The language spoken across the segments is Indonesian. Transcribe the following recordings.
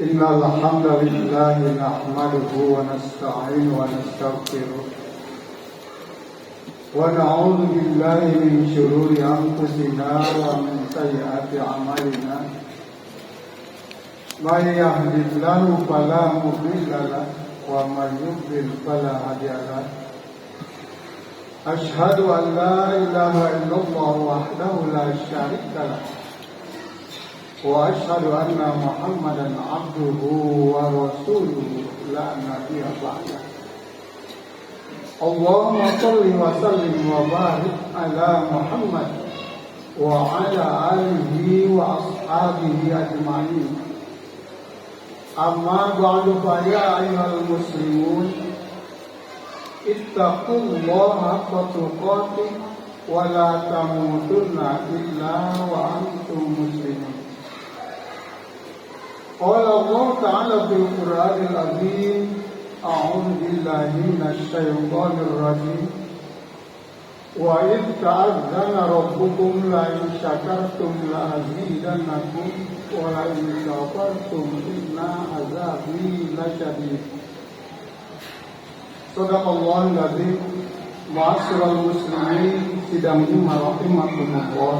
إن الحمد لله نحمده ونستعينه ونستغفره ونعوذ بالله من شرور أنفسنا ومن سيئات أعمالنا من يهد الله فلا مضل له ومن يضلل فلا هادي له أشهد أن لا إله إلا الله وحده لا شريك له وأشهد أن محمدا عبده ورسوله لا نبي بعده اللهم صل وسلم وبارك على محمد وعلى آله وأصحابه أجمعين أما بعد فيا أيها المسلمون اتقوا الله حق تقاته ولا تموتن إلا وأنتم مسلمون قال الله تعالى في القرآن العظيم أعوذ بالله من الشيطان الرجيم وإذ تأذن ربكم لئن شكرتم لأزيدنكم ولئن كفرتم إن عذابي لشديد Sadaqallahul Azim. Ma'asyiral muslimin sidang Jumat rahimakumullah.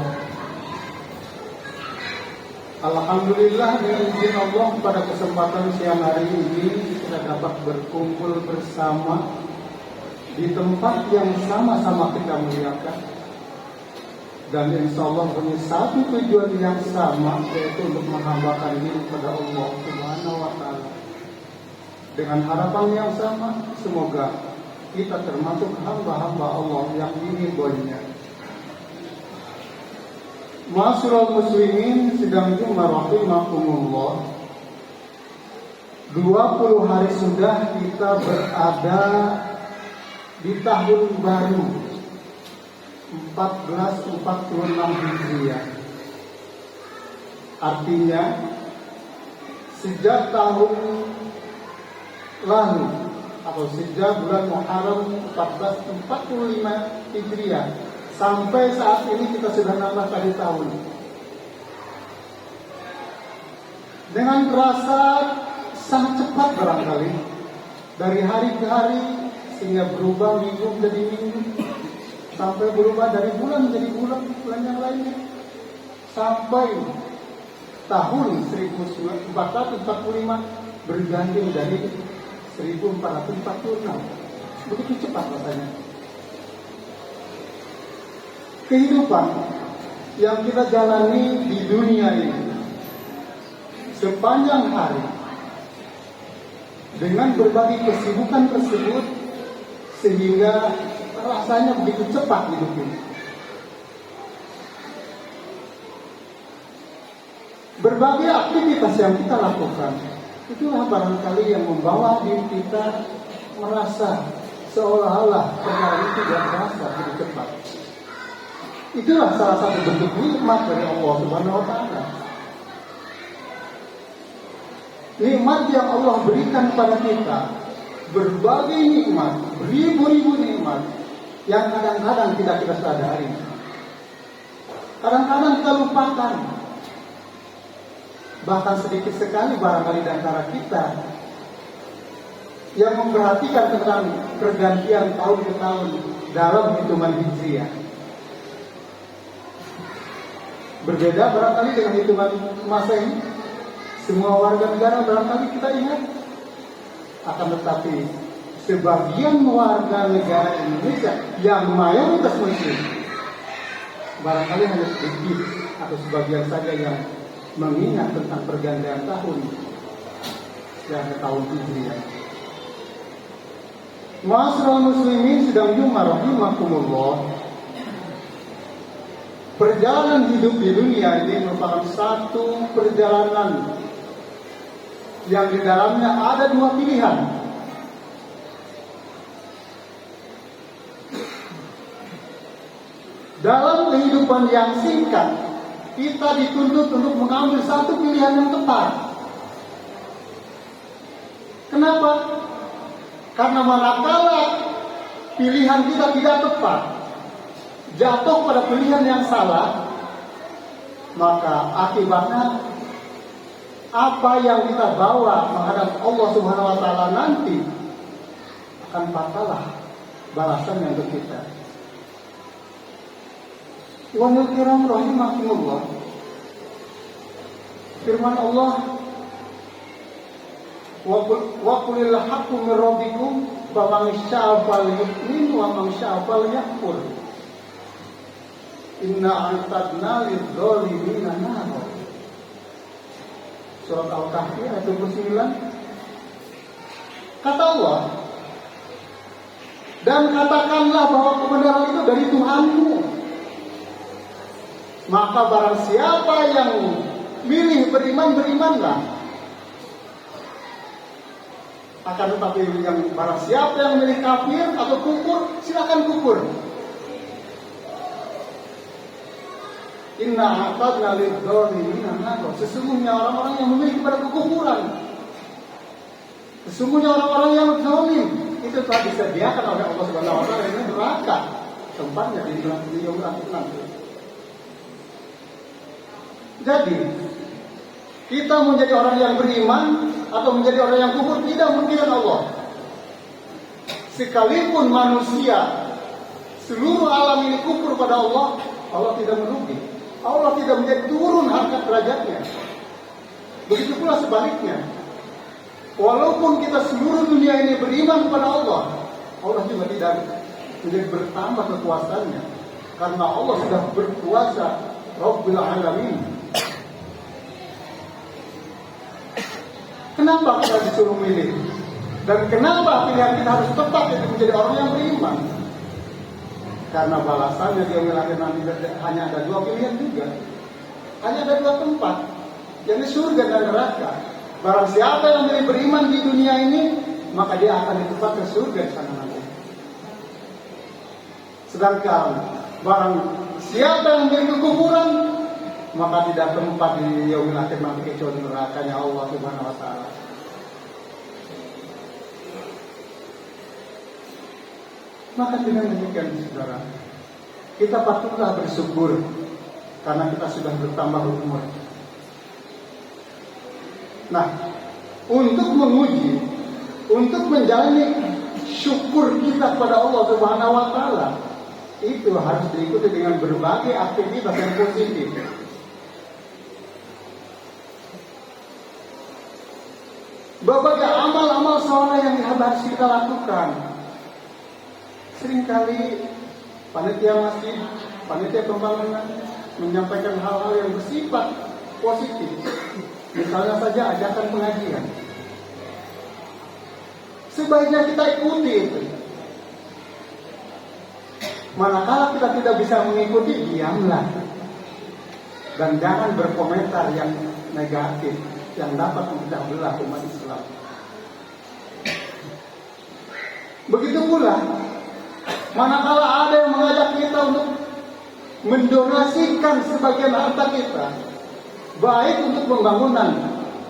Alhamdulillah dengan izin Allah pada kesempatan siang hari ini kita dapat berkumpul bersama di tempat yang sama-sama kita muliakan, dan insya Allah punya satu tujuan yang sama, yaitu untuk menghambakan diri kepada Allah Subhanahu wa Ta'ala dengan harapan yang sama, semoga kita termasuk hamba-hamba Allah yang diridhoinya. Ma'asyiral muslimin sidang Jumat rahimakumullah. 20 hari sudah kita berada di tahun baru 1446 Hijriah. Artinya sejak tahun lalu atau sejak bulan Muharram 1445 Hijriah sampai saat ini kita sudah nambah kali tahun. Dengan terasa sangat cepat barangkali dari hari ke hari, sehingga berubah minggu menjadi minggu, sampai berubah dari bulan menjadi bulan yang lainnya, sampai tahun 1445 berganti menjadi 1446. Begitu cepat rasanya. Kehidupan yang kita jalani di dunia ini sepanjang hari dengan berbagai kesibukan tersebut, sehingga rasanya begitu cepat hidup ini. Berbagai aktivitas yang kita lakukan, itulah barangkali yang membawa diri kita merasa seolah-olah perjalanan itu tidak terasa begitu cepat. Itulah salah satu bentuk nikmat dari Allah Subhanahu wa Ta'ala. Nikmat yang Allah berikan kepada kita, berbagai nikmat, beribu-ribu nikmat yang kadang-kadang tidak kita sadari. Kadang-kadang kita lupakan. Bahkan sedikit sekali barangkali di antara kita yang memperhatikan tentang pergantian tahun ke tahun dalam hitungan Hijriah. Berbeda barangkali dengan hitungan Masehi. Semua warga negara barangkali kita ingat, akan tetapi sebagian warga negara Indonesia yang mayoritas Muslim barangkali hanya sedikit atau sebagian saja yang mengingat tentang pergantian tahun yang ke tahun Hijriah. Ma'asyiral muslimin sidang Jumat rahimakumullah. Perjalanan hidup di dunia ini merupakan satu perjalanan yang di dalamnya ada dua pilihan. Dalam kehidupan yang singkat, kita dituntut untuk mengambil satu pilihan yang tepat. Kenapa? Karena manakala pilihan kita tidak tepat, jatuh pada pilihan yang salah, maka akibatnya apa yang kita bawa menghadap Allah Subhanahu wa taala nanti akan patalah balasannya untuk kita. Wa kiram rahimakumullah. Firman Allah, wa qulil haqqu min rabbikum faman syaa'a falyu'min wa man syaa'a falyakfur. Inna a'tadna lidh-dhalimina nar. Surat Al-Kahfi ayat 29. Kata Allah, dan katakanlah bahwa kebenaran itu dari Tuhanmu. Maka barang siapa yang milih beriman, berimanlah. Akan tetapi yang barang siapa yang milih kafir atau kufur, silakan kufur. Inna a'tadna lidh-dhalimina nar. Sesungguhnya orang-orang yang memiliki pada kekufuran, sesungguhnya orang-orang yang zalim itu telah disediakan oleh Allah Subhanahu wa taala ini neraka, tempatnya di yaumul akhir nanti. Jadi kita menjadi orang yang beriman atau menjadi orang yang kufur tidak merugikan Allah. Sekalipun manusia seluruh alam ini kufur pada Allah, Allah tidak merugi. Allah tidak menjadi turun harkat derajatnya. Begitu pula sebaliknya. Walaupun kita seluruh dunia ini beriman kepada Allah, Allah juga tidak menjadi bertambah kekuasaannya. Karena Allah sudah berkuasa, Rabbil Alamin. Kenapa kita disuruh milih? Dan kenapa pilihan kita harus tetap yaitu menjadi orang yang beriman? Karena balasannya di yaumil akhir nanti hanya ada dua pilihan juga. Hanya ada dua tempat, yakni surga dan neraka. Barang siapa yang milih beriman di dunia ini, maka dia akan ditempatkan surga di sana nanti. Sedangkan barang siapa yang milih kekufuran, maka tidak tempat di yaumil akhir nanti kecuali nerakanya Allah Subhanahu wa taala. Maka dengan demikian saudara, kita patutlah bersyukur karena kita sudah bertambah umur. Nah, untuk menguji, untuk menjalani syukur kita kepada Allah Subhanahu wa taala, itu harus diikuti dengan berbagai aktivitas yang positif. Berbagai amal-amal saleh yang harus kita lakukan. Seringkali panitia masjid, panitia pembangunan menyampaikan hal-hal yang bersifat positif. Misalnya saja ajakan pengajian. Sebaiknya kita ikuti itu. Manakala kita tidak bisa mengikuti, diamlah. Dan jangan berkomentar yang negatif yang dapat memecah belah umat Islam. Begitu pula manakala ada yang mengajak kita untuk mendonasikan sebagian harta kita, baik untuk pembangunan,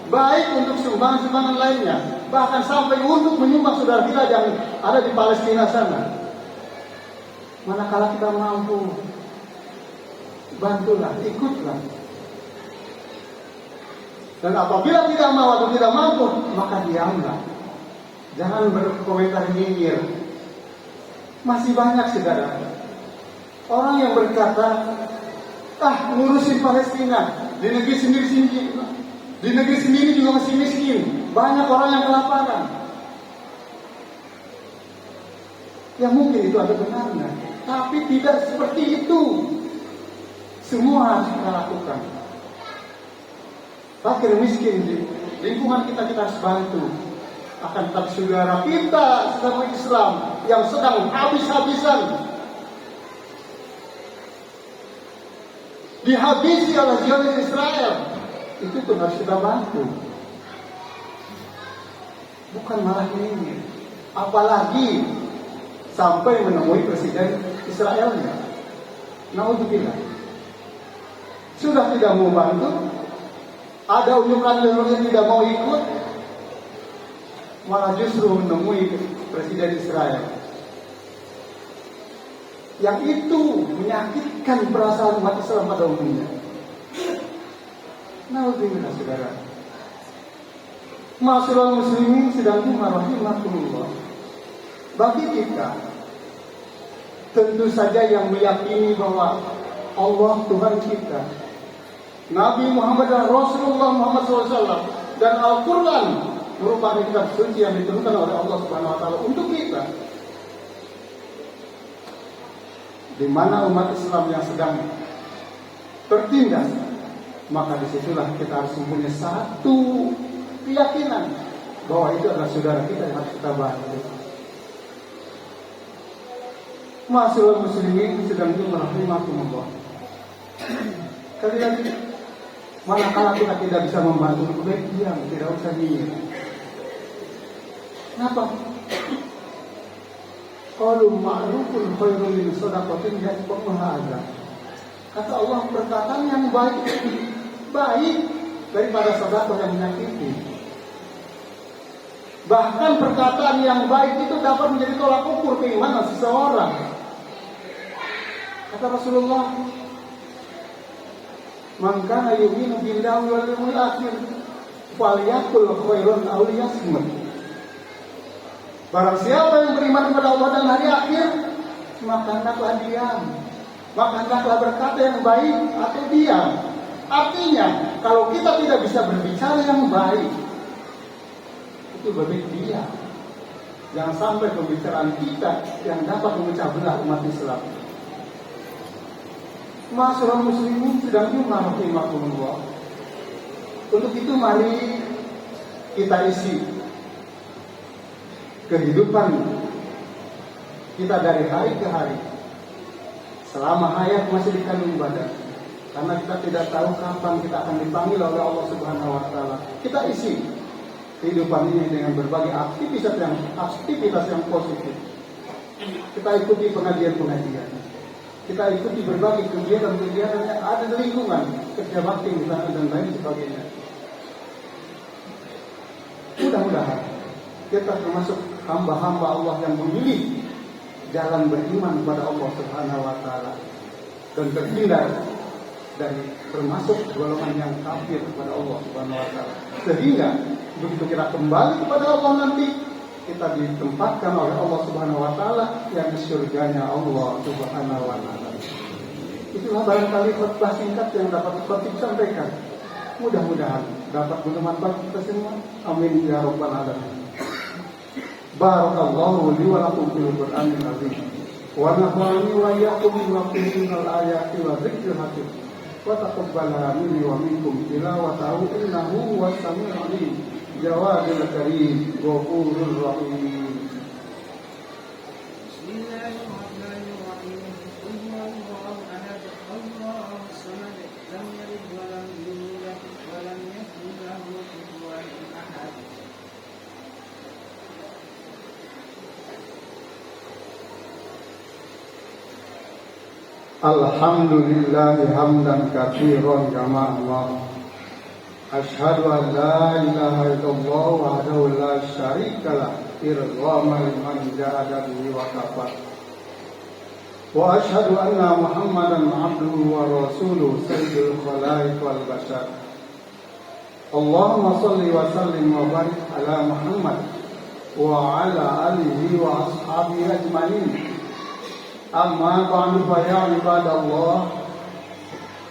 baik untuk sumbangan-sumbangan lainnya, bahkan sampai untuk menyumbang saudara kita yang ada di Palestina sana. Manakala kita mampu, bantulah, ikutlah. Dan apabila tidak mau atau tidak mampu, maka diamlah. Jangan berkomentar nyinyir. Masih banyak saudara orang yang berkata, ngurusin Palestina, di negeri sendiri juga masih miskin, banyak orang yang kelaparan. Ya mungkin itu ada benarnya, tapi tidak seperti itu. Semua harus kita lakukan. Fakir miskin di lingkungan kita harus bantu. Akan tetapi saudara kita sesama Islam yang sedang habis-habisan dihabisi oleh Zionis Israel, itu pun harus kita bantu. Bukan malah ini, apalagi sampai menemui presiden Israelnya. Naudzubillah. Sudah tidak mau bantu, ada unjukan yang tidak mau ikut, malah justru menemui presiden Israel. Yang itu menyakitkan perasaan umat Islam pada umumnya. Naudzubillah saudara. Ma'asyiral muslimin sedang rahimakumullah. Bagi kita tentu saja yang meyakini bahwa Allah Tuhan kita, Nabi Muhammad dan Rasulullah Muhammad SAW, dan Al-Quran merupakan kitab suci yang diturunkan oleh Allah Subhanahu Wa Taala untuk kita. Di mana umat Islam yang sedang tertindas, maka disitulah kita harus mempunyai satu keyakinan bahwa itu adalah saudara kita yang harus kita bantu. Ma'asyiral muslimin sedang rahimakumullah. Kali lagi, manakala kita tidak bisa membantu, lebih baik diam, tidak usah nyinyir. Kenapa? Qalu ma'rufun khairun min shadaqatin yatba'uha adza. Kata Allah, perkataan yang baik daripada sedekah yang menyakiti. Bahkan perkataan yang baik itu dapat menjadi tolak ukur keimanan seseorang. Kata Rasulullah, "Man kana yu'minu billahi wal yawmil akhir falyaqul khairan aw liyasmut." Barang siapa yang beriman kepada Allah dan hari akhir, maka hendaklah diam, maka hendaklah berkata yang baik atau diam. Artinya, kalau kita tidak bisa berbicara yang baik, itu lebih diam. Jangan sampai pembicaraan kita yang dapat memecah belah umat Islam. Ma'asyiral muslimin sedang rahimakumullah. Untuk itu mari kita isi kehidupan kita dari hari ke hari selama hayat masih di kandung badan, karena kita tidak tahu kapan kita akan dipanggil oleh Allah Subhanahu Wa Taala. Kita isi kehidupan ini dengan berbagai aktivitas yang positif. Kita ikuti pengajian-pengajian, kita ikuti berbagai kegiatan-kegiatan yang ada di lingkungan, kerja bakti misalnya dan lain sebagainya. Mudah-mudahan kita termasuk hamba-hamba Allah yang memilih jalan beriman kepada Allah Subhanahu Wa Taala dan terhindar dari termasuk golongan yang kafir kepada Allah Subhanahu Wa Taala. Sehingga begitu kita kembali kepada Allah nanti, kita ditempatkan oleh Allah Subhanahu Wa Taala yang di surganya Allah Subhanahu Wa Taala. Itulah barangkali khutbah singkat yang dapat kita sampaikan. Mudah-mudahan dapat bermanfaat kita semua. Amin ya rabbal alamin. Barakallahu li wa lakum fil Qur'anil azim. Wa nafa'ani wa iyyakum bima fihi minal ayati wa dzikril hakim. Wa taqabbala minni wa minkum tilawatahu innahu huwas samiul alim. Jawadul karim ghafurur rahim. Alhamdulillah hamdan katsiran kama Allah. Asyhadu an la ilaha illallah wahdahu la syarika lah irghamal man jahada bihi wa kafar. Wa asyhadu anna Muhammadan abduhu wa rasuluhu sayyidul khalaiq wal bashar. Allahumma shalli wa sallim wa barik ala Muhammad wa ala alihi wa ashabihi ajmain. Amma ba'du fa ya ibadallah,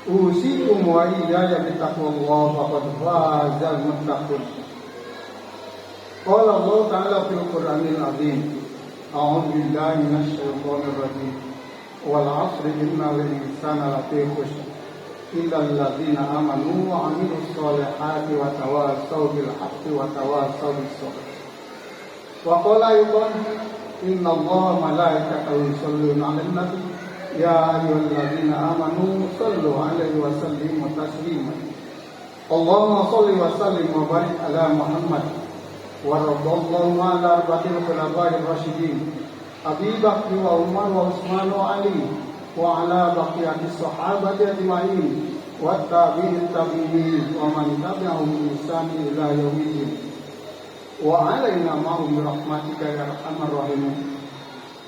usikum wa iyaya bittaqwallah faqad fazal muttaqun. Qala Allah ta'ala fil Qur'anil azim, a'udzu billahi minasy syaithanir rajim. Wal 'asri innal insana lafi khusr illa alladziina aamanu wa 'amilus shalihati wa tawassaw bil haqqi wa tawassaw bis sabr. Wa qala aydan inna Allah malaikatahu yusholluna 'alan nabi ya ayyuhalladzina amanu shallu 'alaihi wa sallimu taslima. Allahumma shalli wa sallim wa barik ala Muhammad wa radallahu 'ala arba'il khulafa'ir rasyidin Abi Bakr wa Umar wa Utsman wa Ali wa 'ala baqiyatis sahabati ajma'in wa tabi'in tabi'in wa man tabi'ahum bi ihsan ila yaumil wa alaina ma'hum bi rahmatika ya arhamar rahimin.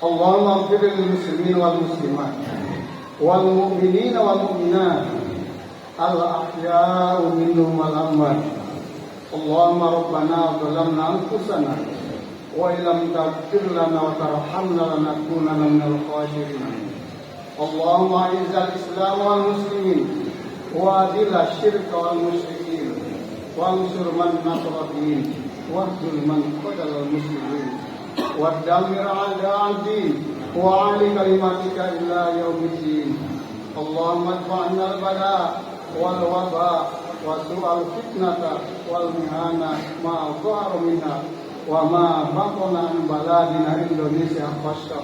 Allahumma ighfir lil muslimin wal muslimat wal mu'minin wal mu'minat al ahya'u minhum wal amwat اللهم ربنا ظلمنا أنفسنا وإن لم تغفر لنا وترحمنا لنكونن من الخاسرين. اللهم أعز الإسلام والمسلمين وأذل الشرك والمشركين وانصر من نصر الدين واخذل من قتل المسلمين ودمر أعداء الدين وأعل كلمتك إلى يوم الدين. اللهم ادفع عنا البلاء والوباء وسوء الفتنة والمهانة ما ظهر منها وما بطن عن بلادنا إندونيسيا خاصة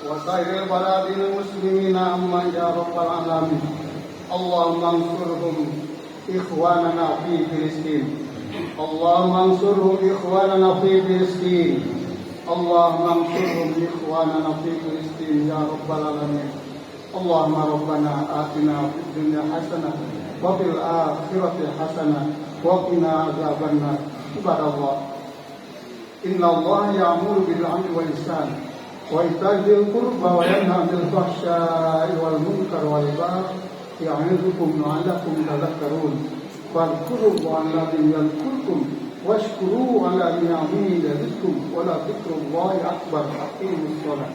وسائر البلاد المسلمين أما يا رب العالمين. اللهم انصرهم إخواننا في فلسطين. اللهم انصرهم إخواننا في فلسطين. اللهم انصرهم إخواننا في فلسطين يا رب العالمين. اللهم ربنا آتنا في الدنيا حسنة وفي الآخرة حسنة وقنا عذاب النار. عباد الله، إن الله يأمر بالعدل والإحسان وإيتاء ذي القربى وينهى عن الفحشاء والمنكر والبغي يعظكم لعلكم تذكرون. فاذكروا الله الذي يذكركم واشكروه على نعمه يزدكم ولذكر الله أكبر. أقيموا الصلاة.